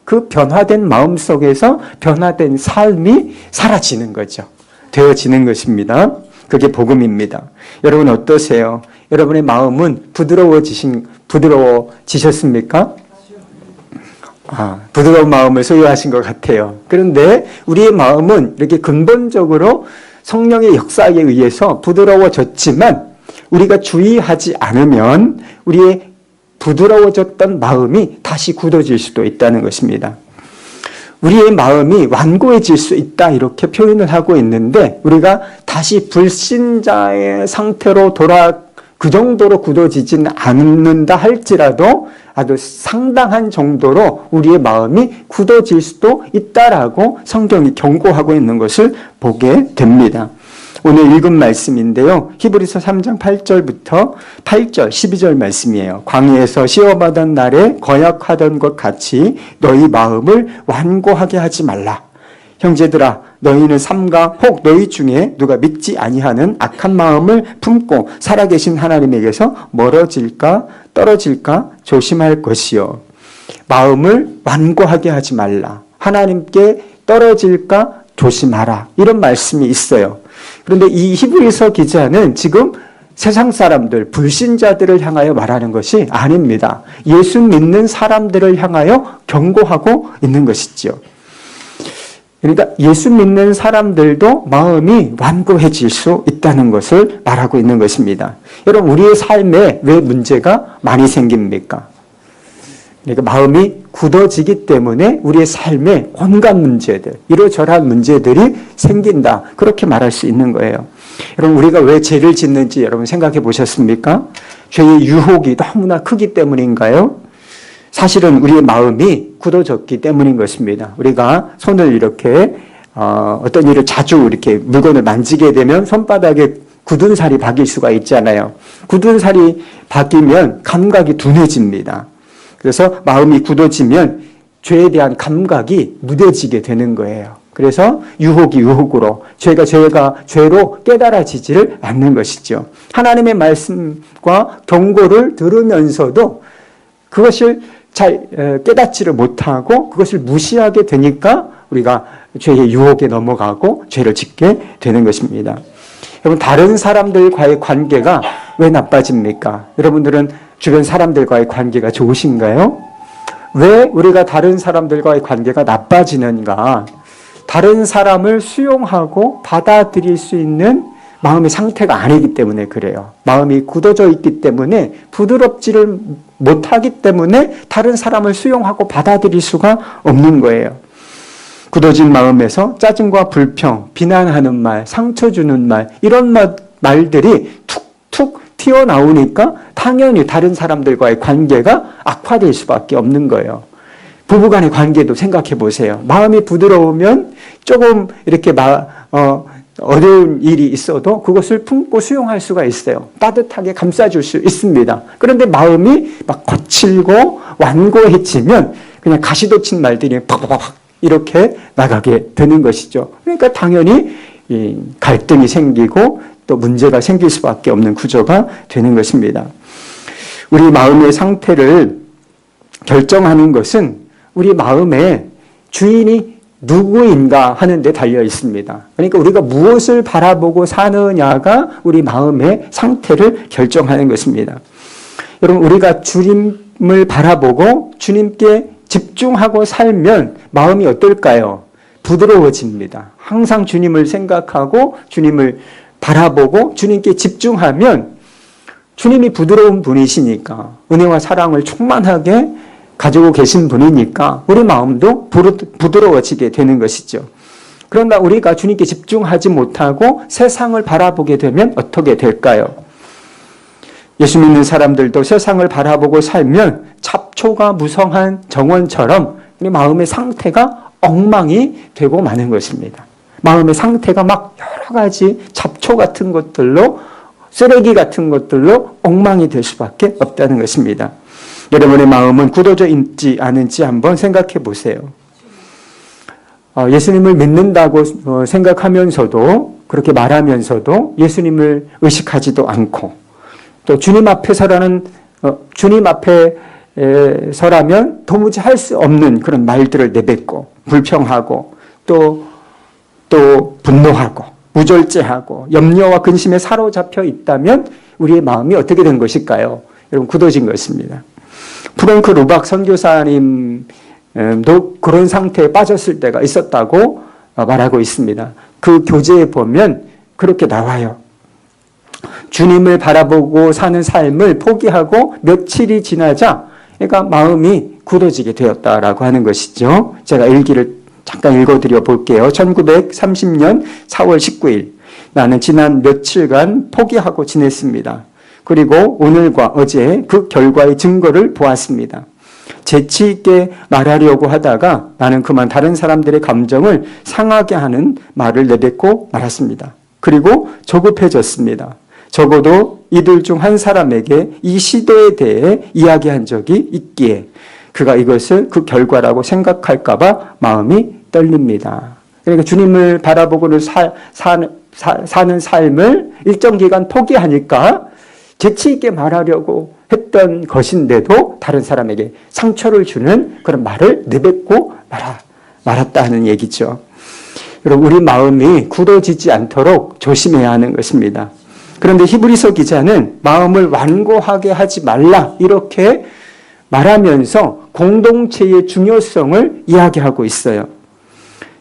그 변화된 마음 속에서 변화된 삶이 사라지는 거죠. 되어지는 것입니다. 그게 복음입니다. 여러분 어떠세요? 여러분의 마음은 부드러워지셨습니까? 부드러운 마음을 소유하신 것 같아요. 그런데 우리의 마음은 이렇게 근본적으로 성령의 역사에 의해서 부드러워졌지만 우리가 주의하지 않으면 우리의 부드러워졌던 마음이 다시 굳어질 수도 있다는 것입니다. 우리의 마음이 완고해질 수 있다 이렇게 표현을 하고 있는데 우리가 다시 불신자의 상태로 그 정도로 굳어지지는 않는다 할지라도 아주 상당한 정도로 우리의 마음이 굳어질 수도 있다라고 성경이 경고하고 있는 것을 보게 됩니다. 오늘 읽은 말씀인데요. 히브리서 3장 8절부터 8절 12절 말씀이에요. 광야에서 시험하던 날에 거역하던 것 같이 너희 마음을 완고하게 하지 말라. 형제들아 너희는 삼가 혹 너희 중에 누가 믿지 아니하는 악한 마음을 품고 살아계신 하나님에게서 멀어질까 떨어질까 조심할 것이요. 마음을 완고하게 하지 말라. 하나님께 떨어질까 조심하라. 이런 말씀이 있어요. 그런데 이 히브리서 기자는 지금 세상 사람들, 불신자들을 향하여 말하는 것이 아닙니다. 예수 믿는 사람들을 향하여 경고하고 있는 것이죠. 그러니까 예수 믿는 사람들도 마음이 완고해질 수 있다는 것을 말하고 있는 것입니다. 여러분 우리의 삶에 왜 문제가 많이 생깁니까? 그러니까 마음이 굳어지기 때문에 우리의 삶에 온갖 문제들, 이러저러한 문제들이 생긴다. 그렇게 말할 수 있는 거예요. 여러분 우리가 왜 죄를 짓는지 여러분 생각해 보셨습니까? 죄의 유혹이 너무나 크기 때문인가요? 사실은 우리의 마음이 굳어졌기 때문인 것입니다. 우리가 손을 이렇게 어떤 일을 자주 이렇게 물건을 만지게 되면 손바닥에 굳은 살이 박일 수가 있잖아요. 굳은 살이 박이면 감각이 둔해집니다. 그래서 마음이 굳어지면 죄에 대한 감각이 무뎌지게 되는 거예요. 그래서 유혹이 유혹으로, 죄가 죄로 깨달아지지를 않는 것이죠. 하나님의 말씀과 경고를 들으면서도 그것을 잘 깨닫지를 못하고 그것을 무시하게 되니까 우리가 죄의 유혹에 넘어가고 죄를 짓게 되는 것입니다. 여러분 다른 사람들과의 관계가 왜 나빠집니까? 여러분들은 주변 사람들과의 관계가 좋으신가요? 왜 우리가 다른 사람들과의 관계가 나빠지는가? 다른 사람을 수용하고 받아들일 수 있는 마음의 상태가 아니기 때문에 그래요. 마음이 굳어져 있기 때문에 부드럽지를 못하기 때문에 다른 사람을 수용하고 받아들일 수가 없는 거예요. 굳어진 마음에서 짜증과 불평, 비난하는 말, 상처 주는 말, 이런 말들이 툭툭 튀어나오니까 당연히 다른 사람들과의 관계가 악화될 수밖에 없는 거예요. 부부간의 관계도 생각해 보세요. 마음이 부드러우면 조금 이렇게 어려운 일이 있어도 그것을 품고 수용할 수가 있어요. 따뜻하게 감싸줄 수 있습니다. 그런데 마음이 막 거칠고 완고해지면 그냥 가시돋친 말들이 팍팍팍 이렇게 나가게 되는 것이죠. 그러니까 당연히 이 갈등이 생기고 또 문제가 생길 수밖에 없는 구조가 되는 것입니다. 우리 마음의 상태를 결정하는 것은 우리 마음의 주인이 누구인가 하는 데 달려 있습니다. 그러니까 우리가 무엇을 바라보고 사느냐가 우리 마음의 상태를 결정하는 것입니다. 여러분 우리가 주님을 바라보고 주님께 집중하고 살면 마음이 어떨까요? 부드러워집니다. 항상 주님을 생각하고 주님을 바라보고 주님께 집중하면 주님이 부드러운 분이시니까 은혜와 사랑을 충만하게 가지고 계신 분이니까 우리 마음도 부드러워지게 되는 것이죠. 그러나 우리가 주님께 집중하지 못하고 세상을 바라보게 되면 어떻게 될까요? 예수 믿는 사람들도 세상을 바라보고 살면 잡초가 무성한 정원처럼 우리 마음의 상태가 엉망이 되고 마는 것입니다. 마음의 상태가 막 여러 가지 잡초 같은 것들로, 쓰레기 같은 것들로 엉망이 될 수밖에 없다는 것입니다. 여러분의 마음은 굳어져 있지 않은지 한번 생각해 보세요. 예수님을 믿는다고 생각하면서도, 그렇게 말하면서도 예수님을 의식하지도 않고, 또 주님 앞에 서라면 도무지 할 수 없는 그런 말들을 내뱉고 불평하고 또 분노하고 무절제하고 염려와 근심에 사로잡혀 있다면 우리의 마음이 어떻게 된 것일까요? 여러분, 굳어진 것입니다. 프랭크 루박 선교사님도 그런 상태에 빠졌을 때가 있었다고 말하고 있습니다. 그 교재에 보면 그렇게 나와요. 주님을 바라보고 사는 삶을 포기하고 며칠이 지나자 그러니까 마음이 굳어지게 되었다라고 하는 것이죠. 제가 일기를 잠깐 읽어드려 볼게요. 1930년 4월 19일 나는 지난 며칠간 포기하고 지냈습니다. 그리고 오늘과 어제 그 결과의 증거를 보았습니다. 재치 있게 말하려고 하다가 나는 그만 다른 사람들의 감정을 상하게 하는 말을 내뱉고 말았습니다. 그리고 조급해졌습니다. 적어도 이들 중 한 사람에게 이 시도에 대해 이야기한 적이 있기에 그가 이것을 그 결과라고 생각할까 봐 마음이 떨립니다. 그러니까 주님을 바라보고는 사는 삶을 일정 기간 포기하니까 재치 있게 말하려고 했던 것인데도 다른 사람에게 상처를 주는 그런 말을 내뱉고 말았다 하는 얘기죠. 여러분, 우리 마음이 굳어지지 않도록 조심해야 하는 것입니다. 그런데 히브리서 기자는 마음을 완고하게 하지 말라 이렇게 말하면서 공동체의 중요성을 이야기하고 있어요.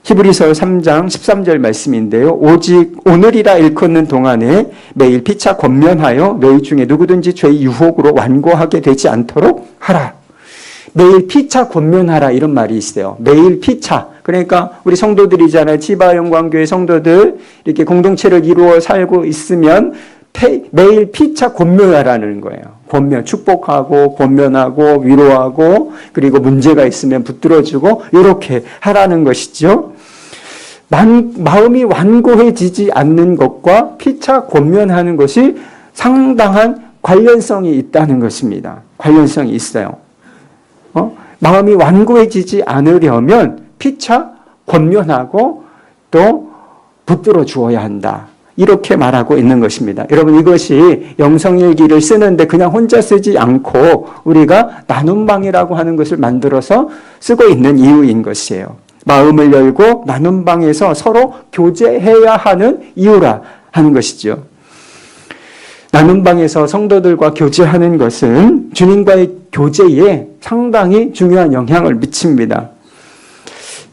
히브리서 3장 13절 말씀인데요. 오직 오늘이라 일컫는 동안에 매일 피차 권면하여 너희 중에 누구든지 죄의 유혹으로 완고하게 되지 않도록 하라. 매일 피차 권면하라 이런 말이 있어요. 매일 피차. 그러니까 우리 성도들이잖아요. 지바영광교회 성도들 이렇게 공동체를 이루어 살고 있으면 매일 피차 권면하라는 거예요. 권면, 축복하고 권면하고 위로하고 그리고 문제가 있으면 붙들어주고 이렇게 하라는 것이죠. 마음이 완고해지지 않는 것과 피차 권면하는 것이 상당한 관련성이 있다는 것입니다. 관련성이 있어요. 마음이 완고해지지 않으려면 피차 권면하고 또 붙들어 주어야 한다. 이렇게 말하고 있는 것입니다. 여러분, 이것이 영성일기를 쓰는데 그냥 혼자 쓰지 않고 우리가 나눔방이라고 하는 것을 만들어서 쓰고 있는 이유인 것이에요. 마음을 열고 나눔방에서 서로 교제해야 하는 이유라 하는 것이죠. 나눔방에서 성도들과 교제하는 것은 주님과의 교제에 상당히 중요한 영향을 미칩니다.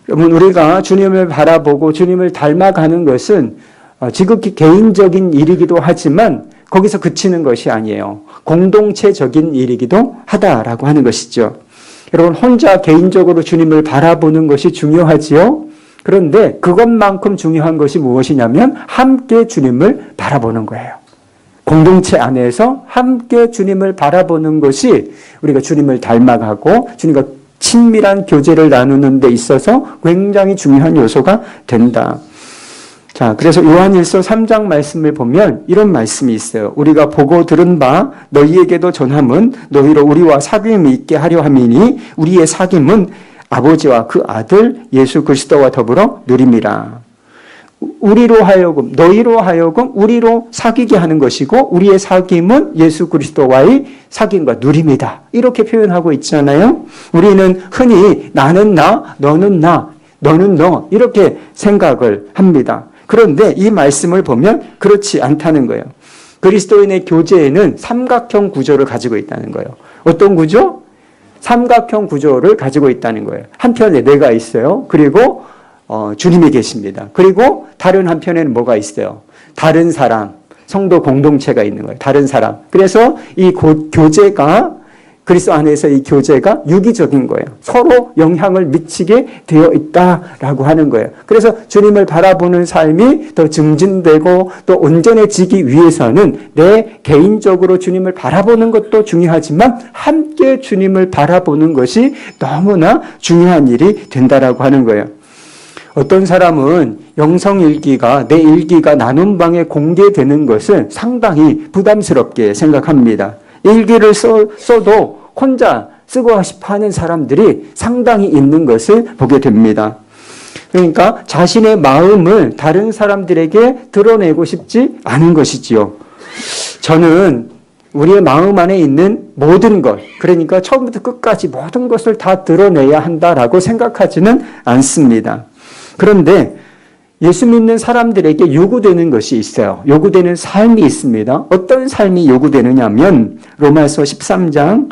여러분, 우리가 주님을 바라보고 주님을 닮아가는 것은 지극히 개인적인 일이기도 하지만 거기서 그치는 것이 아니에요. 공동체적인 일이기도 하다라고 하는 것이죠. 여러분, 혼자 개인적으로 주님을 바라보는 것이 중요하지요. 그런데 그것만큼 중요한 것이 무엇이냐면 함께 주님을 바라보는 거예요. 공동체 안에서 함께 주님을 바라보는 것이 우리가 주님을 닮아가고 주님과 친밀한 교제를 나누는 데 있어서 굉장히 중요한 요소가 된다. 자, 그래서 요한일서 3장 말씀을 보면 이런 말씀이 있어요. 우리가 보고 들은 바 너희에게도 전함은 너희로 우리와 사귐이 있게 하려 함이니 우리의 사귐은 아버지와 그 아들 예수 그리스도와 더불어 누림이라. 우리로 하여금, 너희로 하여금 우리로 사귀게 하는 것이고 우리의 사귐은 예수 그리스도와의 사귐과 누림이다. 이렇게 표현하고 있잖아요. 우리는 흔히 나는 나, 너는 나, 너는 너 이렇게 생각을 합니다. 그런데 이 말씀을 보면 그렇지 않다는 거예요. 그리스도인의 교제에는 삼각형 구조를 가지고 있다는 거예요. 어떤 구조? 삼각형 구조를 가지고 있다는 거예요. 한편에 내가 있어요. 그리고 주님이 계십니다. 그리고 다른 한편에는 뭐가 있어요? 다른 사람, 성도 공동체가 있는 거예요. 다른 사람. 그래서 이 교제가 그리스도 안에서 이 교제가 유기적인 거예요. 서로 영향을 미치게 되어 있다라고 하는 거예요. 그래서 주님을 바라보는 삶이 더 증진되고 또 온전해지기 위해서는 내 개인적으로 주님을 바라보는 것도 중요하지만 함께 주님을 바라보는 것이 너무나 중요한 일이 된다라고 하는 거예요. 어떤 사람은 영성일기가 내 일기가 나눔방에 공개되는 것을 상당히 부담스럽게 생각합니다. 일기를 써도 혼자 쓰고 싶어 하는 사람들이 상당히 있는 것을 보게 됩니다. 그러니까 자신의 마음을 다른 사람들에게 드러내고 싶지 않은 것이지요. 저는 우리의 마음 안에 있는 모든 것, 그러니까 처음부터 끝까지 모든 것을 다 드러내야 한다라고 생각하지는 않습니다. 그런데 예수 믿는 사람들에게 요구되는 것이 있어요. 요구되는 삶이 있습니다. 어떤 삶이 요구되느냐 하면 로마서 13장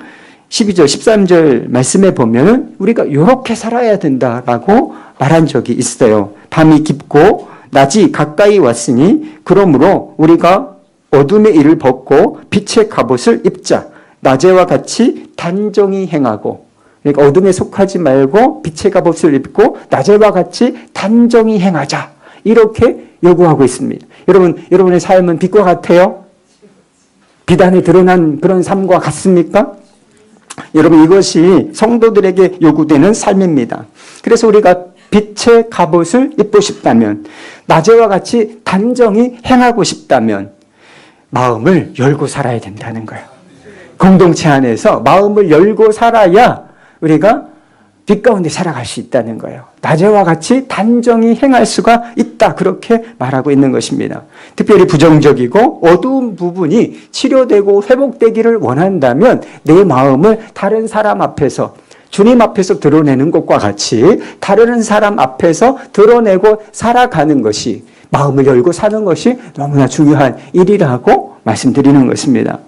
12절 13절 말씀에 보면 우리가 이렇게 살아야 된다라고 말한 적이 있어요. 밤이 깊고 낮이 가까이 왔으니 그러므로 우리가 어둠의 일을 벗고 빛의 갑옷을 입자. 낮에와 같이 단정히 행하고, 그러니까 어둠에 속하지 말고 빛의 갑옷을 입고 낮에와 같이 단정히 행하자. 이렇게 요구하고 있습니다. 여러분의 삶은 빛과 같아요? 빛 안에 드러난 그런 삶과 같습니까? 여러분, 이것이 성도들에게 요구되는 삶입니다. 그래서 우리가 빛의 갑옷을 입고 싶다면, 낮에와 같이 단정히 행하고 싶다면 마음을 열고 살아야 된다는 거예요. 공동체 안에서 마음을 열고 살아야 우리가 빛 가운데 살아갈 수 있다는 거예요. 낮에와 같이 단정히 행할 수가 있다. 그렇게 말하고 있는 것입니다. 특별히 부정적이고 어두운 부분이 치료되고 회복되기를 원한다면 내 마음을 다른 사람 앞에서, 주님 앞에서 드러내는 것과 같이 다른 사람 앞에서 드러내고 살아가는 것이, 마음을 열고 사는 것이 너무나 중요한 일이라고 말씀드리는 것입니다.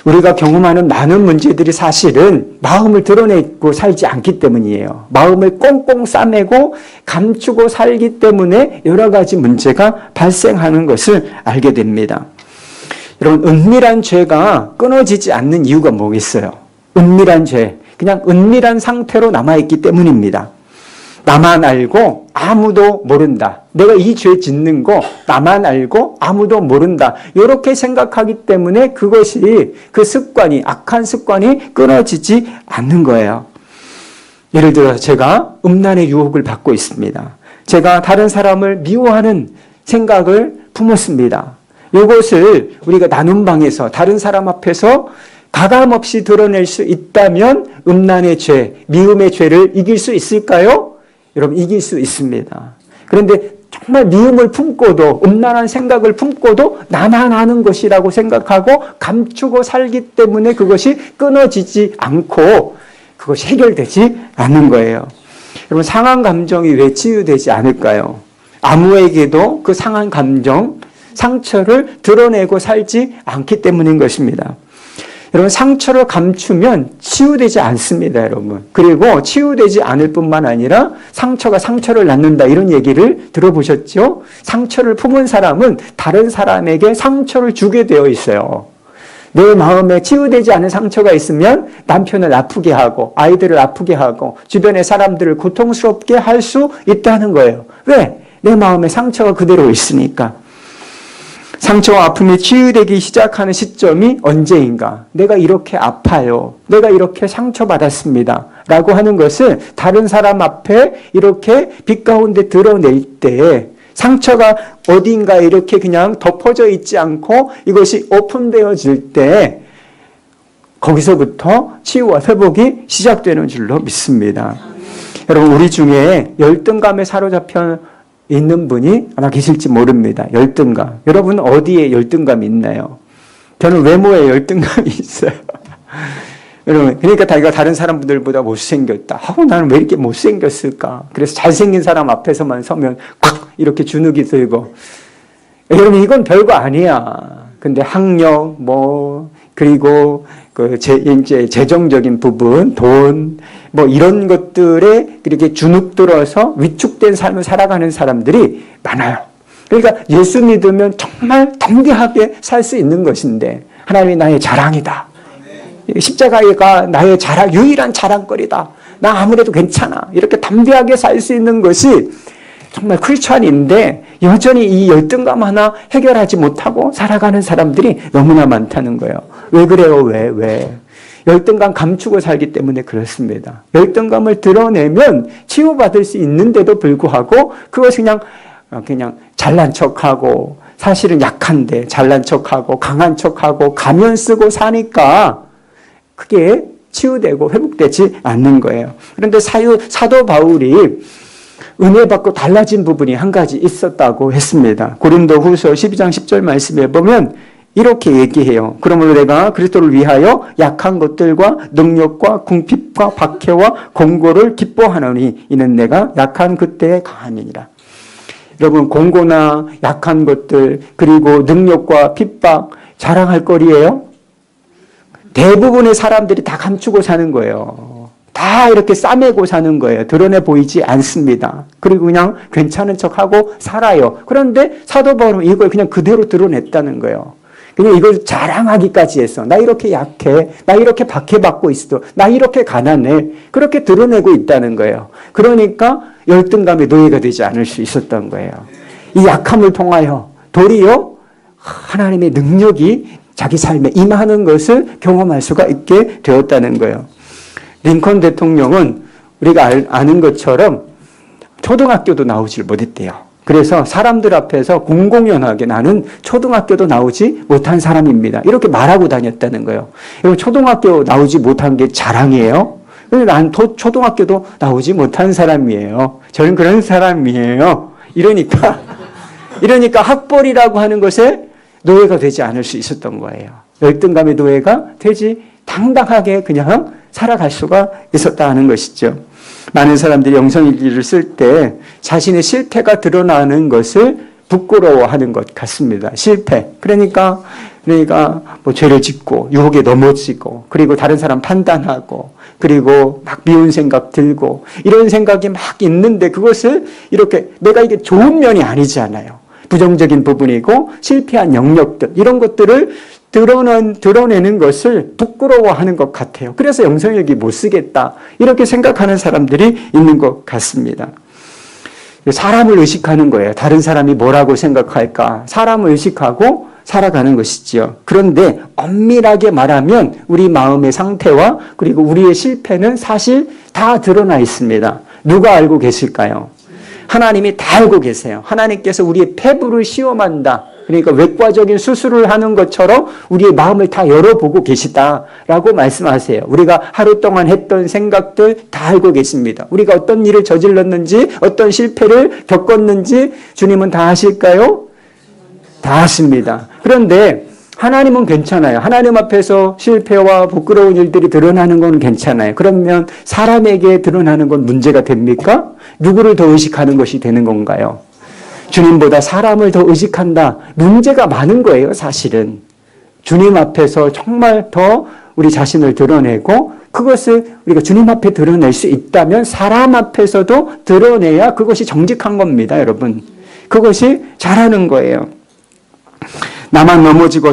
우리가 경험하는 많은 문제들이 사실은 마음을 드러내고 살지 않기 때문이에요. 마음을 꽁꽁 싸매고 감추고 살기 때문에 여러 가지 문제가 발생하는 것을 알게 됩니다. 여러분, 은밀한 죄가 끊어지지 않는 이유가 뭐겠어요? 은밀한 죄, 그냥 은밀한 상태로 남아있기 때문입니다. 나만 알고 아무도 모른다. 내가 이 죄 짓는 거 나만 알고 아무도 모른다. 이렇게 생각하기 때문에 그것이, 그 습관이, 악한 습관이 끊어지지 않는 거예요. 예를 들어서 제가 음란의 유혹을 받고 있습니다. 제가 다른 사람을 미워하는 생각을 품었습니다. 이것을 우리가 나눔 방에서 다른 사람 앞에서 가감없이 드러낼 수 있다면 음란의 죄, 미움의 죄를 이길 수 있을까요? 여러분, 이길 수 있습니다. 그런데 정말 미움을 품고도, 음란한 생각을 품고도 나만 아는 것이라고 생각하고 감추고 살기 때문에 그것이 끊어지지 않고 그것이 해결되지 않는 거예요. 여러분, 상한 감정이 왜 치유되지 않을까요? 아무에게도 그 상한 감정, 상처를 드러내고 살지 않기 때문인 것입니다. 여러분, 상처를 감추면 치유되지 않습니다, 여러분. 그리고 치유되지 않을 뿐만 아니라 상처가 상처를 낳는다, 이런 얘기를 들어보셨죠? 상처를 품은 사람은 다른 사람에게 상처를 주게 되어 있어요. 내 마음에 치유되지 않은 상처가 있으면 남편을 아프게 하고 아이들을 아프게 하고 주변의 사람들을 고통스럽게 할 수 있다는 거예요. 왜? 내 마음에 상처가 그대로 있으니까. 상처와 아픔이 치유되기 시작하는 시점이 언제인가? 내가 이렇게 아파요. 내가 이렇게 상처받았습니다. 라고 하는 것을 다른 사람 앞에 이렇게 빛 가운데 드러낼 때, 상처가 어딘가에 이렇게 그냥 덮어져 있지 않고 이것이 오픈되어질 때 거기서부터 치유와 회복이 시작되는 줄로 믿습니다. 여러분, 우리 중에 열등감에 사로잡혀 있는 분이 아마 계실지 모릅니다. 열등감. 여러분, 어디에 열등감이 있나요? 저는 외모에 열등감이 있어요. 여러분, 그러니까 자기가 다른 사람들보다 못생겼다. 나는 왜 이렇게 못생겼을까? 그래서 잘생긴 사람 앞에서만 서면 콱 이렇게 주눅이 들고. 여러분, 이건 별거 아니야. 근데 학력, 그리고 이제 재정적인 부분, 돈, 이런 것들에 이렇게 주눅 들어서 위축된 삶을 살아가는 사람들이 많아요. 그러니까 예수 믿으면 정말 담대하게 살 수 있는 것인데, 하나님이 나의 자랑이다. 십자가가 나의 유일한 자랑거리다. 나 아무래도 괜찮아. 이렇게 담대하게 살 수 있는 것이 정말 크리스찬인데 여전히 이 열등감 하나 해결하지 못하고 살아가는 사람들이 너무나 많다는 거예요. 왜 그래요? 왜? 열등감 감추고 살기 때문에 그렇습니다. 열등감을 드러내면 치유받을 수 있는데도 불구하고 그것이 그냥 잘난 척하고, 사실은 약한데 잘난 척하고 강한 척하고 가면 쓰고 사니까 그게 치유되고 회복되지 않는 거예요. 그런데 사도 바울이 은혜 받고 달라진 부분이 한 가지 있었다고 했습니다. 고린도후서 12장 10절 말씀에 보면 이렇게 얘기해요. 그러므로 내가 그리스도를 위하여 약한 것들과 능력과 궁핍과 박해와 공고를 기뻐하노니 이는 내가 약한 그때에 강함이니라. 여러분, 공고나 약한 것들 그리고 능력과 핍박 자랑할 거리예요? 대부분의 사람들이 다 감추고 사는 거예요. 다 이렇게 싸매고 사는 거예요. 드러내 보이지 않습니다. 그리고 그냥 괜찮은 척하고 살아요. 그런데 사도 바울은 이걸 그냥 그대로 드러냈다는 거예요. 그냥 이걸 자랑하기까지 했어. 나 이렇게 약해. 나 이렇게 박해받고 있어. 나 이렇게 가난해. 그렇게 드러내고 있다는 거예요. 그러니까 열등감의 노예가 되지 않을 수 있었던 거예요. 이 약함을 통하여 도리어 하나님의 능력이 자기 삶에 임하는 것을 경험할 수가 있게 되었다는 거예요. 링컨 대통령은 우리가 아는 것처럼 초등학교도 나오질 못했대요. 그래서 사람들 앞에서 공공연하게 나는 초등학교도 나오지 못한 사람입니다. 이렇게 말하고 다녔다는 거예요. 여러분, 초등학교 나오지 못한 게 자랑이에요? 근데 난 초등학교도 나오지 못한 사람이에요. 저는 그런 사람이에요. 이러니까 학벌이라고 하는 것에 노예가 되지 않을 수 있었던 거예요. 열등감의 노예가 되지 당당하게 그냥 살아갈 수가 있었다는 것이죠. 많은 사람들이 영성일기를 쓸 때 자신의 실패가 드러나는 것을 부끄러워하는 것 같습니다. 실패. 그러니까 뭐 죄를 짓고 유혹에 넘어지고 그리고 다른 사람 판단하고 그리고 막 미운 생각 들고 이런 생각이 막 있는데 그것을 이렇게 내가 이게 좋은 면이 아니잖아요. 부정적인 부분이고 실패한 영역들 이런 것들을 드러내는 것을 부끄러워하는 것 같아요. 그래서 영성일기 못 쓰겠다 이렇게 생각하는 사람들이 있는 것 같습니다. 사람을 의식하는 거예요. 다른 사람이 뭐라고 생각할까? 사람을 의식하고 살아가는 것이지요. 그런데 엄밀하게 말하면 우리 마음의 상태와 그리고 우리의 실패는 사실 다 드러나 있습니다. 누가 알고 계실까요? 하나님이 다 알고 계세요. 하나님께서 우리의 폐부를 시험한다. 그러니까 외과적인 수술을 하는 것처럼 우리의 마음을 다 열어보고 계시다라고 말씀하세요. 우리가 하루 동안 했던 생각들 다 알고 계십니다. 우리가 어떤 일을 저질렀는지 어떤 실패를 겪었는지 주님은 다 아실까요? 다 아십니다. 그런데 하나님은 괜찮아요. 하나님 앞에서 실패와 부끄러운 일들이 드러나는 건 괜찮아요. 그러면 사람에게 드러나는 건 문제가 됩니까? 누구를 더 의식하는 것이 되는 건가요? 주님보다 사람을 더 의식한다. 문제가 많은 거예요, 사실은. 주님 앞에서 정말 더 우리 자신을 드러내고 그것을 우리가 주님 앞에 드러낼 수 있다면 사람 앞에서도 드러내야 그것이 정직한 겁니다, 여러분. 그것이 잘하는 거예요. 나만 넘어지고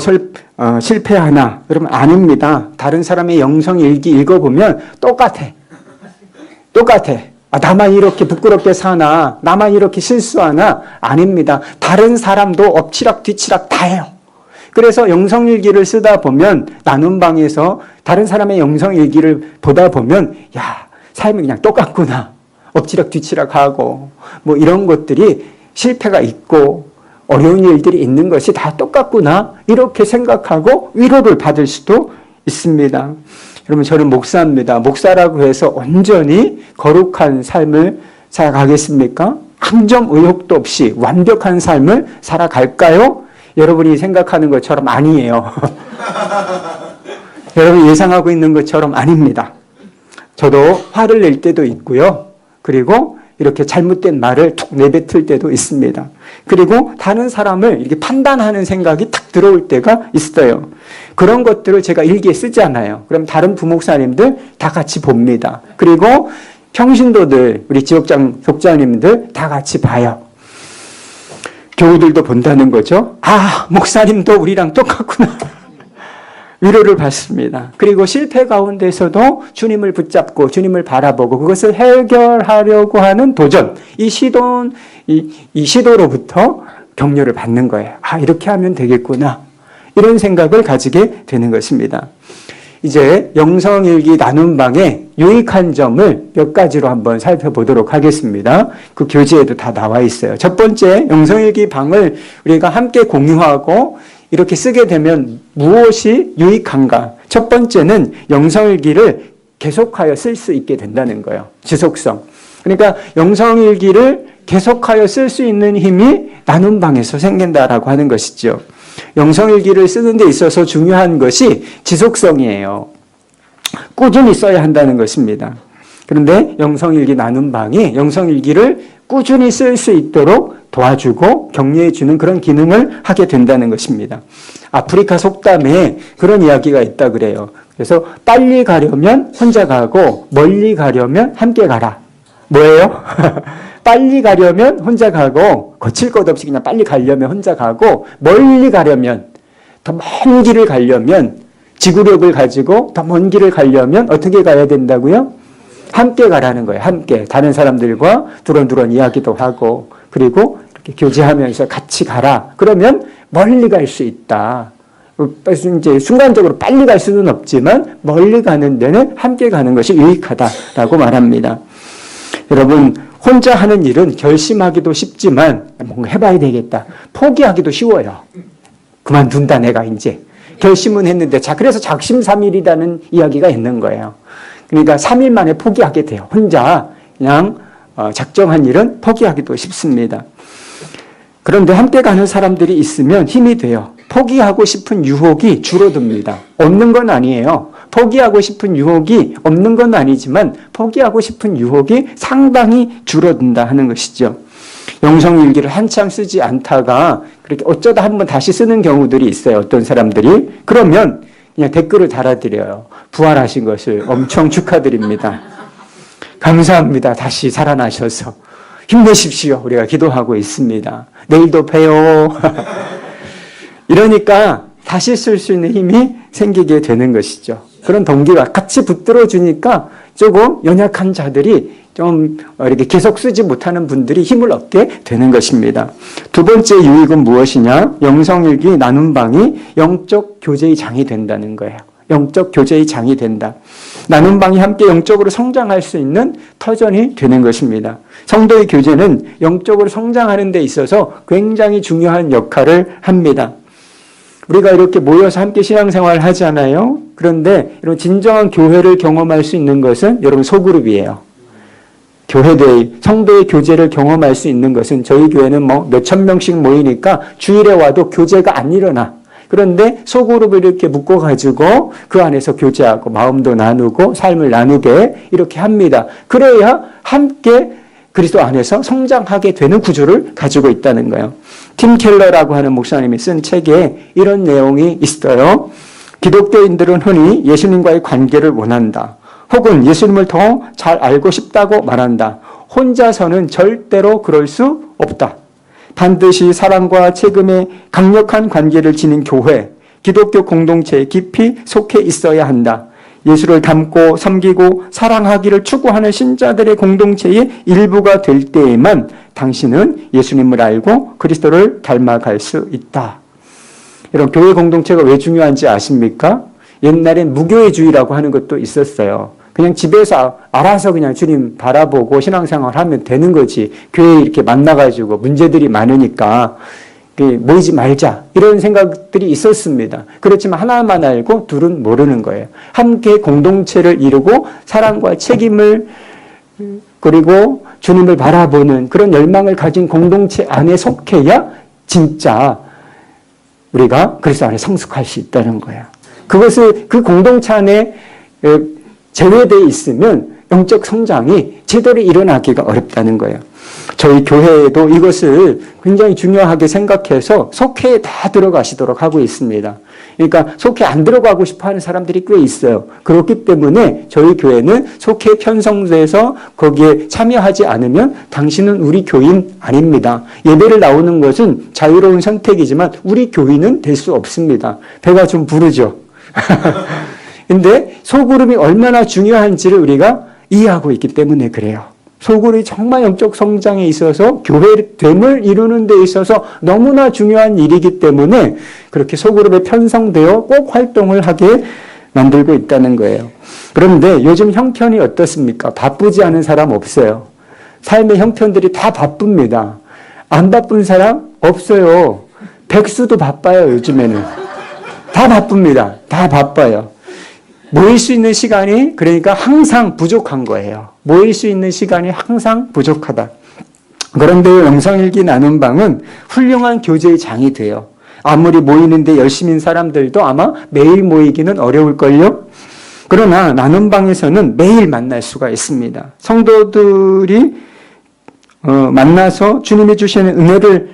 실패하나? 여러분, 아닙니다. 다른 사람의 영성일기 읽어보면 똑같아. 나만 이렇게 부끄럽게 사나? 나만 이렇게 실수하나? 아닙니다. 다른 사람도 엎치락 뒤치락 다 해요. 그래서 영성일기를 쓰다 보면 나눈 방에서 다른 사람의 영성일기를 보다 보면 야, 삶이 그냥 똑같구나. 엎치락 뒤치락 하고 뭐 이런 것들이 실패가 있고 어려운 일들이 있는 것이 다 똑같구나. 이렇게 생각하고 위로를 받을 수도 있습니다. 여러분, 저는 목사입니다. 목사라고 해서 온전히 거룩한 삶을 살아가겠습니까? 한 점 의혹도 없이 완벽한 삶을 살아갈까요? 여러분이 생각하는 것처럼 아니에요. 여러분이 예상하고 있는 것처럼 아닙니다. 저도 화를 낼 때도 있고요. 그리고 이렇게 잘못된 말을 툭 내뱉을 때도 있습니다. 그리고 다른 사람을 이렇게 판단하는 생각이 탁 들어올 때가 있어요. 그런 것들을 제가 일기에 쓰잖아요. 그럼 다른 부목사님들 다 같이 봅니다. 그리고 평신도들, 우리 지역장 속장님들 다 같이 봐요. 교우들도 본다는 거죠. 아, 목사님도 우리랑 똑같구나. 위로를 받습니다. 그리고 실패 가운데서도 주님을 붙잡고 주님을 바라보고 그것을 해결하려고 하는 도전, 이 시도로부터 격려를 받는 거예요. 아, 이렇게 하면 되겠구나. 이런 생각을 가지게 되는 것입니다. 이제 영성일기 나눔 방의 유익한 점을 몇 가지로 한번 살펴보도록 하겠습니다. 그 교재에도 다 나와 있어요. 첫 번째, 영성일기 방을 우리가 함께 공유하고 이렇게 쓰게 되면 무엇이 유익한가? 첫 번째는 영성일기를 계속하여 쓸 수 있게 된다는 거예요. 지속성. 그러니까 영성일기를 계속하여 쓸 수 있는 힘이 나눔방에서 생긴다라고 하는 것이죠. 영성일기를 쓰는 데 있어서 중요한 것이 지속성이에요. 꾸준히 써야 한다는 것입니다. 그런데 영성일기 나눔 방이 영성일기를 꾸준히 쓸 수 있도록 도와주고 격려해주는 그런 기능을 하게 된다는 것입니다. 아프리카 속담에 그런 이야기가 있다 그래요. 그래서 빨리 가려면 혼자 가고 멀리 가려면 함께 가라. 뭐예요? 빨리 가려면 혼자 가고 거칠 것 없이 그냥 빨리 가려면 혼자 가고 멀리 가려면 더 먼 길을 가려면 지구력을 가지고 더 먼 길을 가려면 어떻게 가야 된다고요? 함께 가라는 거예요. 함께 다른 사람들과 두런두런 이야기도 하고 그리고 이렇게 교제하면서 같이 가라. 그러면 멀리 갈 수 있다. 이제 순간적으로 빨리 갈 수는 없지만 멀리 가는 데는 함께 가는 것이 유익하다라고 말합니다. 여러분 혼자 하는 일은 결심하기도 쉽지만 뭔가 해봐야 되겠다. 포기하기도 쉬워요. 그만둔다 내가 이제. 결심은 했는데 자 그래서 작심삼일이라는 이야기가 있는 거예요. 그러니까 3일 만에 포기하게 돼요. 혼자 그냥 작정한 일은 포기하기도 쉽습니다. 그런데 함께 가는 사람들이 있으면 힘이 돼요. 포기하고 싶은 유혹이 줄어듭니다. 없는 건 아니에요. 포기하고 싶은 유혹이 없는 건 아니지만 포기하고 싶은 유혹이 상당히 줄어든다 하는 것이죠. 영성일기를 한참 쓰지 않다가 그렇게 어쩌다 한번 다시 쓰는 경우들이 있어요. 어떤 사람들이. 그러면 그냥 댓글을 달아드려요. 부활하신 것을 엄청 축하드립니다. 감사합니다. 다시 살아나셔서. 힘내십시오. 우리가 기도하고 있습니다. 내일도 봬요. 이러니까 다시 쓸 수 있는 힘이 생기게 되는 것이죠. 그런 동기가 같이 붙들어 주니까 조금 연약한 자들이 좀 이렇게 계속 쓰지 못하는 분들이 힘을 얻게 되는 것입니다. 두 번째 유익은 무엇이냐? 영성일기 나눔방이 영적 교제의 장이 된다는 거예요. 영적 교제의 장이 된다. 나눔방이 함께 영적으로 성장할 수 있는 터전이 되는 것입니다. 성도의 교제는 영적으로 성장하는 데 있어서 굉장히 중요한 역할을 합니다. 우리가 이렇게 모여서 함께 신앙생활을 하잖아요. 그런데 이런 진정한 교회를 경험할 수 있는 것은 여러분 소그룹이에요. 교회의 성도의 교제를 경험할 수 있는 것은 저희 교회는 뭐 몇천 명씩 모이니까 주일에 와도 교제가 안 일어나. 그런데 소그룹을 이렇게 묶어가지고 그 안에서 교제하고 마음도 나누고 삶을 나누게 이렇게 합니다. 그래야 함께 그리스도 안에서 성장하게 되는 구조를 가지고 있다는 거예요. 팀 켈러라고 하는 목사님이 쓴 책에 이런 내용이 있어요. 기독교인들은 흔히 예수님과의 관계를 원한다. 혹은 예수님을 더 잘 알고 싶다고 말한다. 혼자서는 절대로 그럴 수 없다. 반드시 사랑과 책임의 강력한 관계를 지닌 교회, 기독교 공동체에 깊이 속해 있어야 한다. 예수를 닮고 섬기고 사랑하기를 추구하는 신자들의 공동체의 일부가 될 때에만 당신은 예수님을 알고 그리스도를 닮아갈 수 있다. 이런 교회 공동체가 왜 중요한지 아십니까? 옛날엔 무교회주의라고 하는 것도 있었어요. 그냥 집에서 알아서 그냥 주님 바라보고 신앙생활 하면 되는 거지. 교회에 이렇게 만나가지고 문제들이 많으니까 모이지 말자. 이런 생각들이 있었습니다. 그렇지만 하나만 알고 둘은 모르는 거예요. 함께 공동체를 이루고 사랑과 책임을 그리고 주님을 바라보는 그런 열망을 가진 공동체 안에 속해야 진짜 우리가 그리스도 안에 성숙할 수 있다는 거예요. 그것을 그 공동체 안에 제외되어 있으면 영적 성장이 제대로 일어나기가 어렵다는 거예요. 저희 교회에도 이것을 굉장히 중요하게 생각해서 속회에 다 들어가시도록 하고 있습니다. 그러니까 속회 안 들어가고 싶어 하는 사람들이 꽤 있어요. 그렇기 때문에 저희 교회는 속회에 편성돼서 거기에 참여하지 않으면 당신은 우리 교인 아닙니다. 예배를 나오는 것은 자유로운 선택이지만 우리 교인은 될 수 없습니다. 배가 좀 부르죠. 근데 소그룹이 얼마나 중요한지를 우리가 이해하고 있기 때문에 그래요. 소그룹이 정말 영적 성장에 있어서 교회됨을 이루는 데 있어서 너무나 중요한 일이기 때문에 그렇게 소그룹에 편성되어 꼭 활동을 하게 만들고 있다는 거예요. 그런데 요즘 형편이 어떻습니까? 바쁘지 않은 사람 없어요. 삶의 형편들이 다 바쁩니다. 안 바쁜 사람 없어요. 백수도 바빠요, 요즘에는. 다 바쁩니다. 다 바빠요. 모일 수 있는 시간이 그러니까 항상 부족한 거예요. 모일 수 있는 시간이 항상 부족하다. 그런데 영성일기 나눔방은 훌륭한 교제의 장이 돼요. 아무리 모이는데 열심인 사람들도 아마 매일 모이기는 어려울걸요. 그러나 나눔방에서는 매일 만날 수가 있습니다. 성도들이 만나서 주님이 주시는 은혜를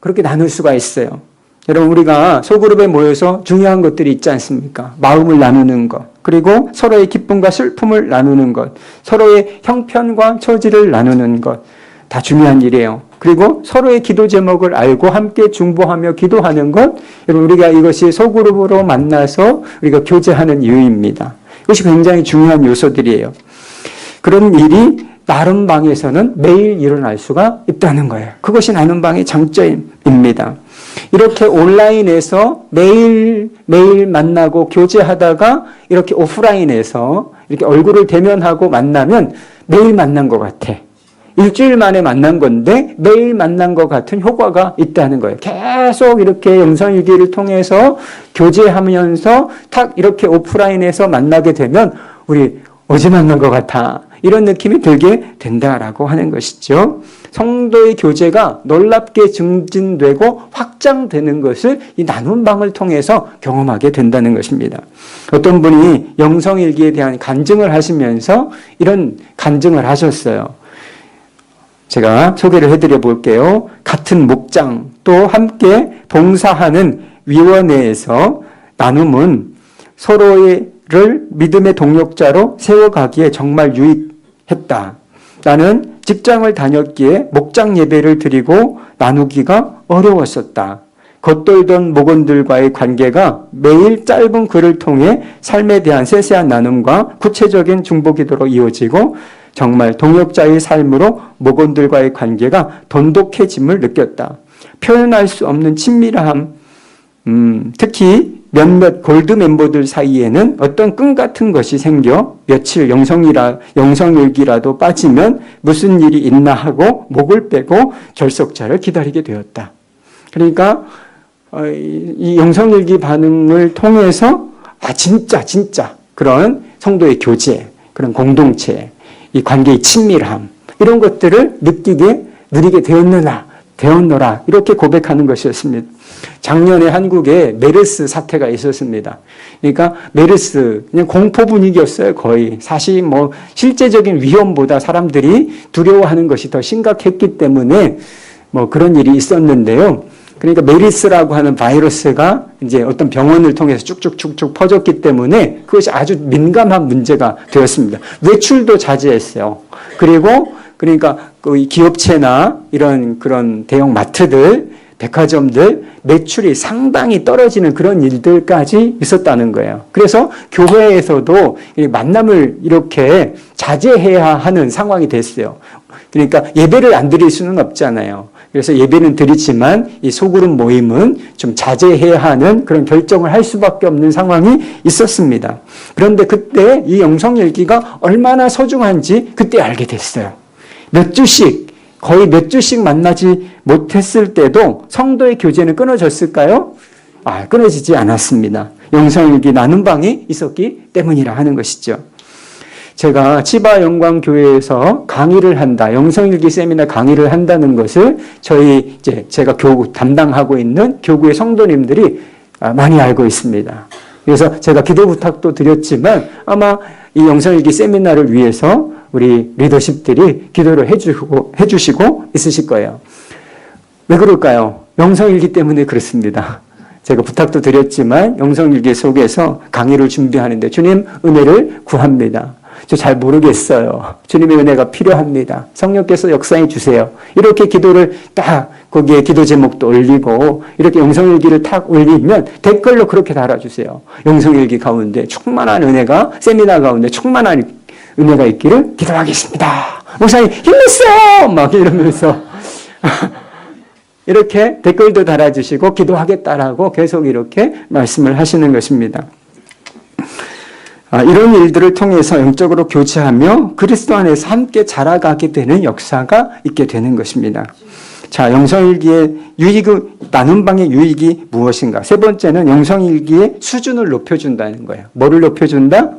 그렇게 나눌 수가 있어요. 여러분, 우리가 소그룹에 모여서 중요한 것들이 있지 않습니까? 마음을 나누는 것, 그리고 서로의 기쁨과 슬픔을 나누는 것, 서로의 형편과 처지를 나누는 것, 다 중요한 일이에요. 그리고 서로의 기도 제목을 알고 함께 중보하며 기도하는 것, 여러분, 우리가 이것이 소그룹으로 만나서 우리가 교제하는 이유입니다. 이것이 굉장히 중요한 요소들이에요. 그런 일이 나눔방에서는 매일 일어날 수가 있다는 거예요. 그것이 나눔방의 장점입니다. 이렇게 온라인에서 매일 만나고 교제하다가 이렇게 오프라인에서 이렇게 얼굴을 대면하고 만나면 매일 만난 것 같아. 일주일 만에 만난 건데 매일 만난 것 같은 효과가 있다는 거예요. 계속 이렇게 영상일기를 통해서 교제하면서 탁 이렇게 오프라인에서 만나게 되면 우리 어제 만난 것 같아. 이런 느낌이 들게 된다라고 하는 것이죠. 성도의 교제가 놀랍게 증진되고 확장되는 것을 이 나눔방을 통해서 경험하게 된다는 것입니다. 어떤 분이 영성일기에 대한 간증을 하시면서 이런 간증을 하셨어요. 제가 소개를 해드려 볼게요. 같은 목장 또 함께 봉사하는 위원회에서 나눔은 서로를 믿음의 동력자로 세워가기에 정말 유익했다. 나는 직장을 다녔기에 목장 예배를 드리고 나누기가 어려웠었다. 겉돌던 목원들과의 관계가 매일 짧은 글을 통해 삶에 대한 세세한 나눔과 구체적인 중보기도로 이어지고 정말 동역자의 삶으로 목원들과의 관계가 돈독해짐을 느꼈다. 표현할 수 없는 친밀함, 특히 몇몇 골드 멤버들 사이에는 어떤 끈 같은 것이 생겨 며칠 영성일기라도 빠지면 무슨 일이 있나 하고 목을 빼고 결석자를 기다리게 되었다. 그러니까 이 영성일기 반응을 통해서 진짜 그런 성도의 교제, 그런 공동체, 이 관계의 친밀함 이런 것들을 누리게 되었노라 이렇게 고백하는 것이었습니다. 작년에 한국에 메르스 사태가 있었습니다. 그러니까 메르스 그냥 공포 분위기였어요. 거의 사실 실제적인 위험보다 사람들이 두려워하는 것이 더 심각했기 때문에 그런 일이 있었는데요. 그러니까 메르스라고 하는 바이러스가 이제 어떤 병원을 통해서 쭉쭉 퍼졌기 때문에 그것이 아주 민감한 문제가 되었습니다. 외출도 자제했어요. 그러니까 그 기업체나 그런 대형 마트들, 백화점들 매출이 상당히 떨어지는 그런 일들까지 있었다는 거예요. 그래서 교회에서도 만남을 이렇게 자제해야 하는 상황이 됐어요. 그러니까 예배를 안 드릴 수는 없잖아요. 그래서 예배는 드리지만 이 소그룹 모임은 좀 자제해야 하는 그런 결정을 할 수밖에 없는 상황이 있었습니다. 그런데 그때 이 영성일기가 얼마나 소중한지 그때 알게 됐어요. 거의 몇 주씩 만나지 못했을 때도 성도의 교제는 끊어졌을까요? 끊어지지 않았습니다. 영성일기 나눔방이 있었기 때문이라 하는 것이죠. 제가 치바 영광교회에서 강의를 한다, 영성일기 세미나 강의를 한다는 것을 제가 교구 담당하고 있는 교구의 성도님들이 많이 알고 있습니다. 그래서 제가 기도 부탁도 드렸지만 아마 이 영성일기 세미나를 위해서 우리 리더십들이 기도를 해주시고 있으실 거예요. 왜 그럴까요? 영성일기 때문에 그렇습니다. 제가 부탁도 드렸지만 영성일기 속에서 강의를 준비하는데 주님 은혜를 구합니다. 저 잘 모르겠어요. 주님의 은혜가 필요합니다. 성령께서 역사해 주세요. 이렇게 기도를 딱 거기에 기도 제목도 올리고 이렇게 영성일기를 탁 올리면 댓글로 그렇게 달아주세요. 영성일기 가운데 충만한 은혜가 세미나 가운데 충만한 은혜가 있기를 기도하겠습니다. 목사님 힘냈어! 막 이러면서 이렇게 댓글도 달아주시고 기도하겠다라고 계속 이렇게 말씀을 하시는 것입니다. 이런 일들을 통해서 영적으로 교제하며 그리스도 안에서 함께 자라가게 되는 역사가 있게 되는 것입니다. 자, 영성일기의 나눔방의 유익이 무엇인가? 세 번째는 영성일기의 수준을 높여준다는 거예요. 뭐를 높여준다?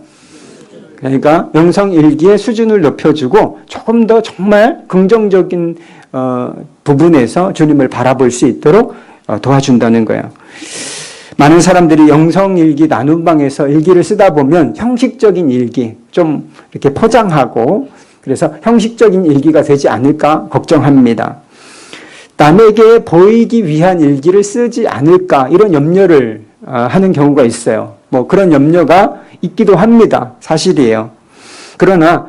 그러니까 영성일기의 수준을 높여주고 조금 더 정말 긍정적인 부분에서 주님을 바라볼 수 있도록 도와준다는 거예요. 많은 사람들이 영성일기 나눔방에서 일기를 쓰다 보면 형식적인 일기, 좀 이렇게 포장하고 그래서 형식적인 일기가 되지 않을까 걱정합니다. 남에게 보이기 위한 일기를 쓰지 않을까 이런 염려를 하는 경우가 있어요. 뭐 그런 염려가 있기도 합니다. 사실이에요. 그러나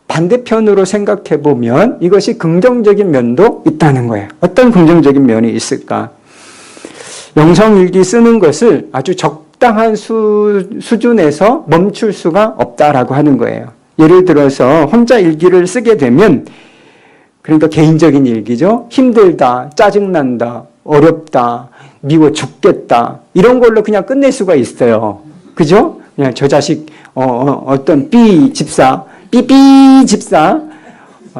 반대편으로 생각해 보면 이것이 긍정적인 면도 있다는 거예요. 어떤 긍정적인 면이 있을까? 영성일기 쓰는 것을 아주 적당한 수준에서 멈출 수가 없다라고 하는 거예요. 예를 들어서 혼자 일기를 쓰게 되면 그러니까 개인적인 일기죠. 힘들다, 짜증난다, 어렵다, 미워 죽겠다 이런 걸로 그냥 끝낼 수가 있어요. 그죠? 그냥 저 자식 어떤 B 집사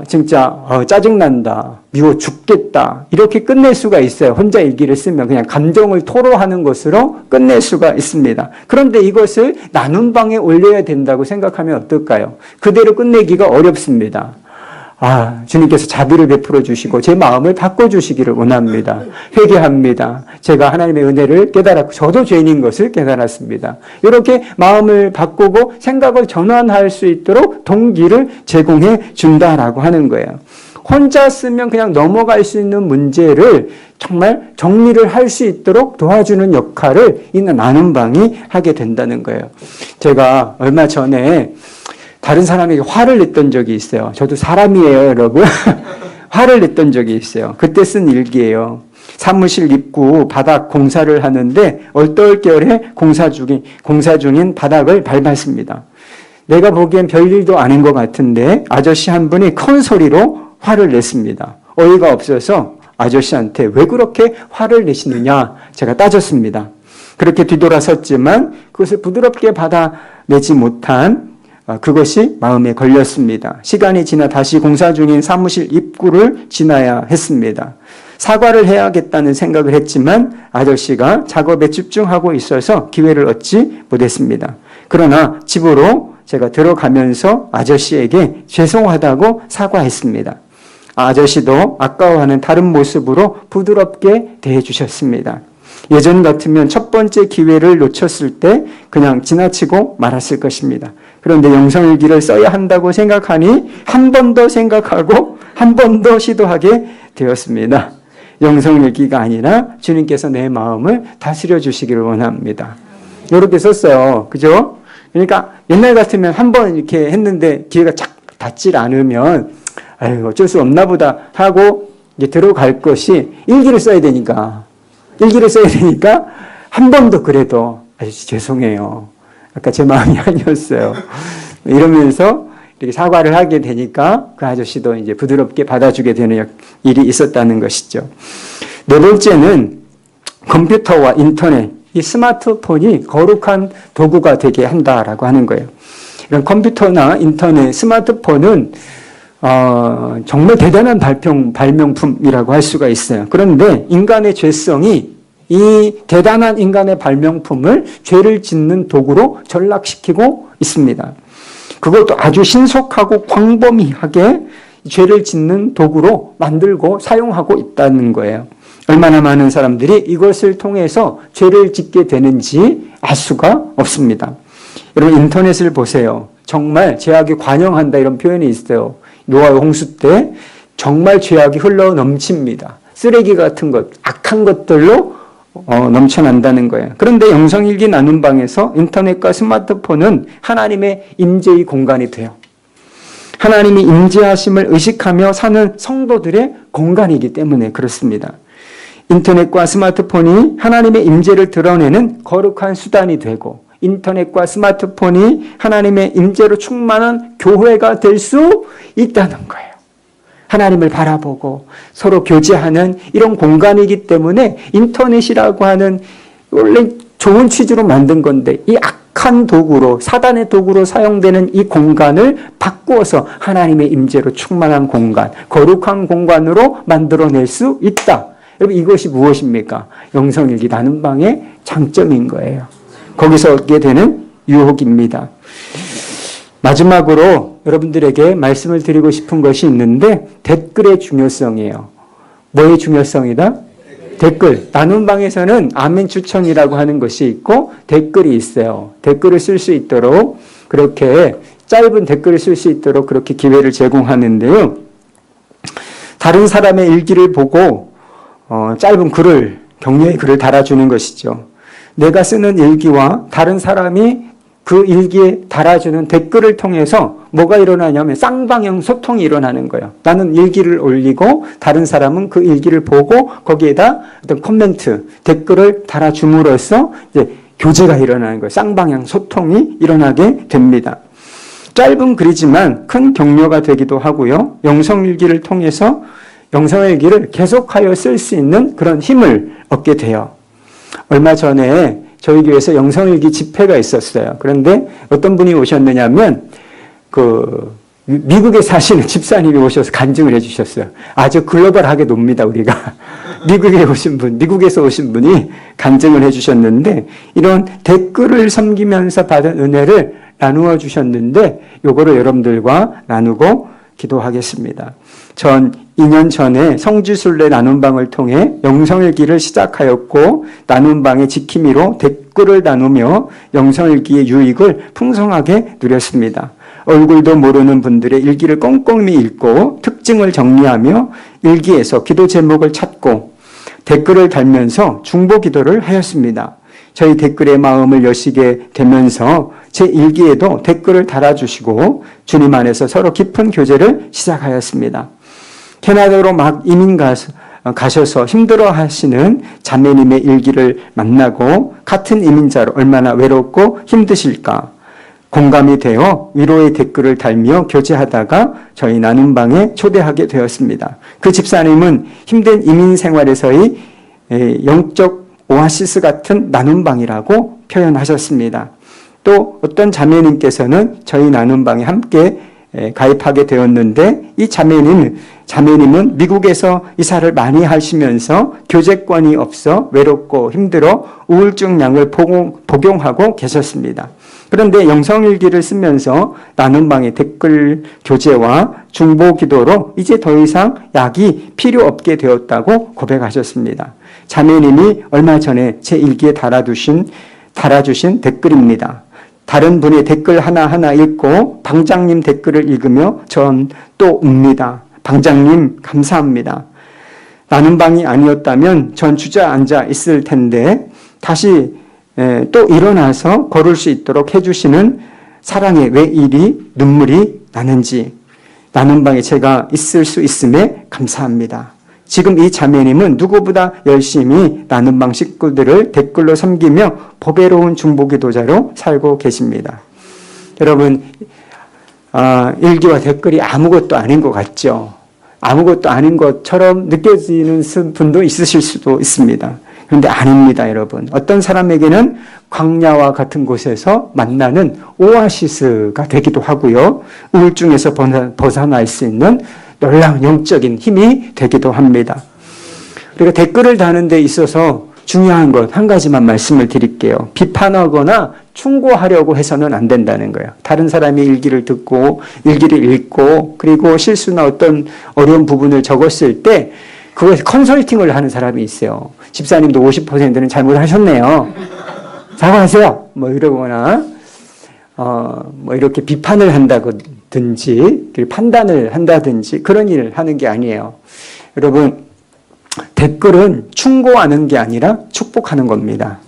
진짜 짜증난다, 미워 죽겠다 이렇게 끝낼 수가 있어요. 혼자 일기를 쓰면 그냥 감정을 토로하는 것으로 끝낼 수가 있습니다. 그런데 이것을 나눔방에 올려야 된다고 생각하면 어떨까요? 그대로 끝내기가 어렵습니다. 주님께서 자비를 베풀어 주시고 제 마음을 바꿔주시기를 원합니다. 회개합니다. 제가 하나님의 은혜를 깨달았고 저도 죄인인 것을 깨달았습니다. 이렇게 마음을 바꾸고 생각을 전환할 수 있도록 동기를 제공해 준다라고 하는 거예요. 혼자 쓰면 그냥 넘어갈 수 있는 문제를 정말 정리를 할 수 있도록 도와주는 역할을 이 나눔방이 하게 된다는 거예요. 제가 얼마 전에 다른 사람에게 화를 냈던 적이 있어요. 저도 사람이에요, 여러분. 화를 냈던 적이 있어요. 그때 쓴 일기예요. 사무실 입구 바닥 공사를 하는데 얼떨결에 공사 중인 바닥을 밟았습니다. 내가 보기엔 별일도 아닌 것 같은데 아저씨 한 분이 큰 소리로 화를 냈습니다. 어이가 없어서 아저씨한테 왜 그렇게 화를 내시느냐 제가 따졌습니다. 그렇게 뒤돌아섰지만 그것을 부드럽게 받아내지 못한 그것이 마음에 걸렸습니다. 시간이 지나 다시 공사 중인 사무실 입구를 지나야 했습니다. 사과를 해야겠다는 생각을 했지만 아저씨가 작업에 집중하고 있어서 기회를 얻지 못했습니다. 그러나 집으로 제가 들어가면서 아저씨에게 죄송하다고 사과했습니다. 아저씨도 아까워하는 다른 모습으로 부드럽게 대해주셨습니다. 예전 같으면 첫 번째 기회를 놓쳤을 때 그냥 지나치고 말았을 것입니다. 그런데 영성일기를 써야 한다고 생각하니 한 번 더 생각하고 한 번 더 시도하게 되었습니다. 영성일기가 아니라 주님께서 내 마음을 다스려 주시기를 원합니다. 이렇게 썼어요. 그죠? 그러니까 옛날 같으면 한 번 이렇게 했는데 기회가 착 닿질 않으면 어쩔 수 없나 보다 하고 이제 들어갈 것이 일기를 써야 되니까 한 번 더 그래도 아저씨 죄송해요. 아까 제 마음이 아니었어요. 이러면서 이렇게 사과를 하게 되니까 그 아저씨도 이제 부드럽게 받아주게 되는 일이 있었다는 것이죠. 네 번째는 컴퓨터와 인터넷, 이 스마트폰이 거룩한 도구가 되게 한다라고 하는 거예요. 이런 컴퓨터나 인터넷, 스마트폰은 정말 대단한 발명품이라고 할 수가 있어요. 그런데 인간의 죄성이 이 대단한 인간의 발명품을 죄를 짓는 도구로 전락시키고 있습니다. 그것도 아주 신속하고 광범위하게 죄를 짓는 도구로 만들고 사용하고 있다는 거예요. 얼마나 많은 사람들이 이것을 통해서 죄를 짓게 되는지 알 수가 없습니다. 여러분 인터넷을 보세요. 정말 죄악이 관영한다 이런 표현이 있어요. 노아의 홍수 때 정말 죄악이 흘러 넘칩니다. 쓰레기 같은 것, 악한 것들로 넘쳐난다는 거예요. 그런데 영성일기 나눔방에서 인터넷과 스마트폰은 하나님의 임재의 공간이 돼요. 하나님이 임재하심을 의식하며 사는 성도들의 공간이기 때문에 그렇습니다. 인터넷과 스마트폰이 하나님의 임재를 드러내는 거룩한 수단이 되고 인터넷과 스마트폰이 하나님의 임재로 충만한 교회가 될 수 있다는 거예요. 하나님을 바라보고 서로 교제하는 이런 공간이기 때문에 인터넷이라고 하는 원래 좋은 취지로 만든 건데 이 악한 도구로 사단의 도구로 사용되는 이 공간을 바꾸어서 하나님의 임재로 충만한 공간, 거룩한 공간으로 만들어낼 수 있다. 여러분 이것이 무엇입니까? 영성일기 나눔방의 장점인 거예요. 거기서 얻게 되는 유혹입니다. 마지막으로 여러분들에게 말씀을 드리고 싶은 것이 있는데 댓글의 중요성이에요. 뭐의 중요성이다? 댓글. 나눔 방에서는 아멘 추천이라고 하는 것이 있고 댓글이 있어요. 댓글을 쓸 수 있도록 그렇게 짧은 댓글을 쓸 수 있도록 그렇게 기회를 제공하는데요. 다른 사람의 일기를 보고 짧은 글을, 격려의 글을 달아주는 것이죠. 내가 쓰는 일기와 다른 사람이 그 일기에 달아주는 댓글을 통해서 뭐가 일어나냐면 쌍방향 소통이 일어나는 거예요. 나는 일기를 올리고 다른 사람은 그 일기를 보고 거기에다 어떤 코멘트, 댓글을 달아줌으로써 이제 교제가 일어나는 거예요. 쌍방향 소통이 일어나게 됩니다. 짧은 글이지만 큰 격려가 되기도 하고요. 영성일기를 통해서 영성일기를 계속하여 쓸 수 있는 그런 힘을 얻게 돼요. 얼마 전에 저희 교회에서 영성일기 집회가 있었어요. 그런데 어떤 분이 오셨느냐면 미국에 사시는 집사님이 오셔서 간증을 해주셨어요. 아주 글로벌하게 놉니다, 우리가. 미국에서 오신 분이 간증을 해주셨는데 이런 댓글을 섬기면서 받은 은혜를 나누어 주셨는데 요거를 여러분들과 나누고 기도하겠습니다. 전 2년 전에 성지순례 나눔방을 통해 영성일기를 시작하였고 나눔방의 지킴이로 댓글을 나누며 영성일기의 유익을 풍성하게 누렸습니다. 얼굴도 모르는 분들의 일기를 꼼꼼히 읽고 특징을 정리하며 일기에서 기도 제목을 찾고 댓글을 달면서 중보 기도를 하였습니다. 저희 댓글에 마음을 여시게 되면서 제 일기에도 댓글을 달아주시고 주님 안에서 서로 깊은 교제를 시작하였습니다. 캐나다로 막 이민 가셔서 힘들어 하시는 자매님의 일기를 만나고 같은 이민자로 얼마나 외롭고 힘드실까 공감이 되어 위로의 댓글을 달며 교제하다가 저희 나눔방에 초대하게 되었습니다. 그 집사님은 힘든 이민 생활에서의 영적 오아시스 같은 나눔방이라고 표현하셨습니다. 또 어떤 자매님께서는 저희 나눔방에 함께 가입하게 되었는데 이 자매님은 미국에서 이사를 많이 하시면서 교제권이 없어 외롭고 힘들어 우울증 약을 복용하고 계셨습니다. 그런데 영성일기를 쓰면서 나눔방의 댓글 교제와 중보 기도로 이제 더 이상 약이 필요 없게 되었다고 고백하셨습니다. 자매님이 얼마 전에 제 일기에 달아주신 댓글입니다. 다른 분의 댓글 하나하나 읽고 방장님 댓글을 읽으며 전 또 웁니다. 방장님 감사합니다. 나눔방이 아니었다면 전 주저앉아 있을 텐데 다시 또 일어나서 걸을 수 있도록 해주시는 사랑에 왜 이리 눈물이 나는지 나눔방에 제가 있을 수 있음에 감사합니다. 지금 이 자매님은 누구보다 열심히 나눔방 식구들을 댓글로 섬기며 보배로운 중보기도자로 살고 계십니다. 여러분, 일기와 댓글이 아무것도 아닌 것 같죠? 아무것도 아닌 것처럼 느껴지는 분도 있으실 수도 있습니다. 그런데 아닙니다, 여러분. 어떤 사람에게는 광야와 같은 곳에서 만나는 오아시스가 되기도 하고요. 우울증에서 벗어날 수 있는 놀라운 영적인 힘이 되기도 합니다. 우리가 댓글을 다는 데 있어서 중요한 것 한 가지만 말씀을 드릴게요. 비판하거나 충고하려고 해서는 안 된다는 거예요. 다른 사람의 일기를 듣고 일기를 읽고 그리고 실수나 어떤 어려운 부분을 적었을 때 그것에 컨설팅을 하는 사람이 있어요. 집사님도 50%는 잘못하셨네요. 사과하세요. 뭐 이러거나 뭐 이렇게 비판을 한다든지 판단을 한다든지 그런 일을 하는 게 아니에요. 여러분, 댓글은 충고하는 게 아니라 축복하는 겁니다.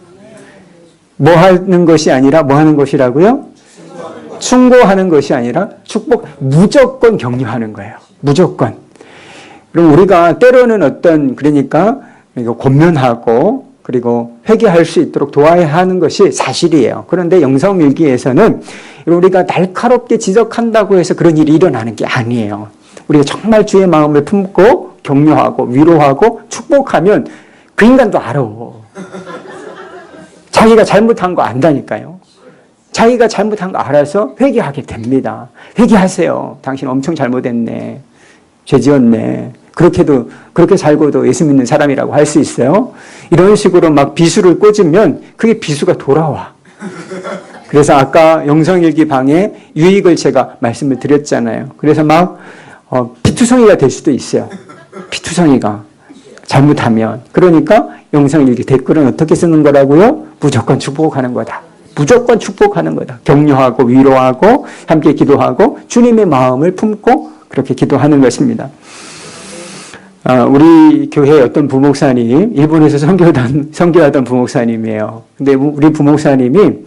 뭐 하는 것이 아니라 뭐 하는 것이라고요? 충고하는 것이 아니라 무조건 격려하는 거예요. 무조건. 그럼 우리가 때로는 그러니까 권면하고 그리고 회개할 수 있도록 도와야 하는 것이 사실이에요. 그런데 영성일기에서는 우리가 날카롭게 지적한다고 해서 그런 일이 일어나는 게 아니에요. 우리가 정말 주의 마음을 품고 격려하고 위로하고 축복하면 그 인간도 알아. 자기가 잘못한 거 안다니까요. 자기가 잘못한 거 알아서 회개하게 됩니다. 회개하세요. 당신 엄청 잘못했네. 죄 지었네. 그렇게 살고도 예수 믿는 사람이라고 할 수 있어요? 이런 식으로 막 비수를 꽂으면 그게 비수가 돌아와. 그래서 아까 영성일기 방에 유익을 제가 말씀을 드렸잖아요. 그래서 막 피투성이가 될 수도 있어요. 피투성이가. 잘못하면. 그러니까 영상일기 댓글은 어떻게 쓰는 거라고요? 무조건 축복하는 거다. 무조건 축복하는 거다. 격려하고 위로하고 함께 기도하고 주님의 마음을 품고 그렇게 기도하는 것입니다. 우리 교회 어떤 부목사님, 일본에서 선교하던 부목사님이에요. 근데 우리 부목사님이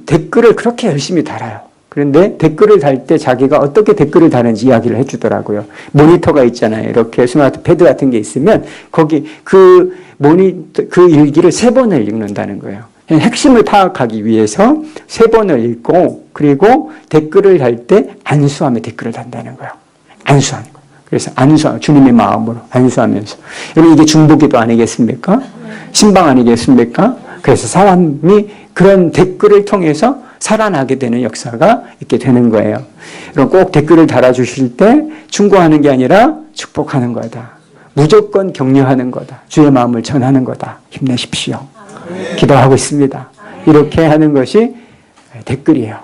댓글을 그렇게 열심히 달아요. 그런데 댓글을 달 때 자기가 어떻게 댓글을 다는지 이야기를 해주더라고요. 모니터가 있잖아요. 이렇게 스마트 패드 같은 게 있으면 거기 그 일기를 3번을 읽는다는 거예요. 핵심을 파악하기 위해서 3번을 읽고 그리고 댓글을 달 때 안수하며 댓글을 단다는 거예요. 안수하는 거예요. 그래서 주님의 마음으로 안수하면서. 여러분 이게 중보기도 아니겠습니까? 신방 아니겠습니까? 그래서 사람이 그런 댓글을 통해서 살아나게 되는 역사가 있게 되는 거예요. 그럼 꼭 댓글을 달아주실 때 충고하는 게 아니라 축복하는 거다. 무조건 격려하는 거다. 주의 마음을 전하는 거다. 힘내십시오. 기도하고 있습니다. 이렇게 하는 것이 댓글이에요.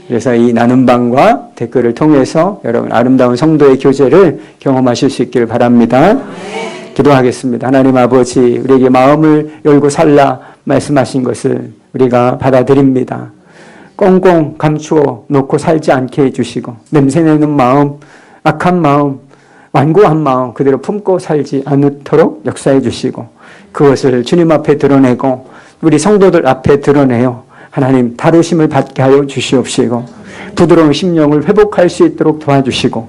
그래서 이 나눔방과 댓글을 통해서 여러분 아름다운 성도의 교제를 경험하실 수 있기를 바랍니다. 기도하겠습니다. 하나님 아버지, 우리에게 마음을 열고 살라 말씀하신 것을 우리가 받아들입니다. 꽁꽁 감추어 놓고 살지 않게 해주시고 냄새내는 마음, 악한 마음, 완고한 마음 그대로 품고 살지 않도록 역사해 주시고 그것을 주님 앞에 드러내고 우리 성도들 앞에 드러내요. 하나님 다루심을 받게 하여 주시옵시고 부드러운 심령을 회복할 수 있도록 도와주시고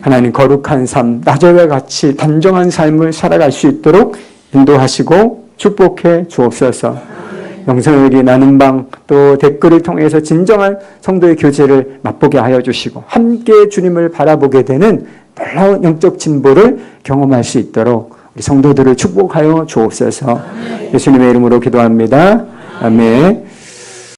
하나님 거룩한 삶, 낮에와 같이 단정한 삶을 살아갈 수 있도록 인도하시고 축복해 주옵소서. 영성에게 나눔방 또 댓글을 통해서 진정한 성도의 교제를 맛보게 하여 주시고 함께 주님을 바라보게 되는 놀라운 영적 진보를 경험할 수 있도록 우리 성도들을 축복하여 주옵소서. 예수님의 이름으로 기도합니다. 아멘.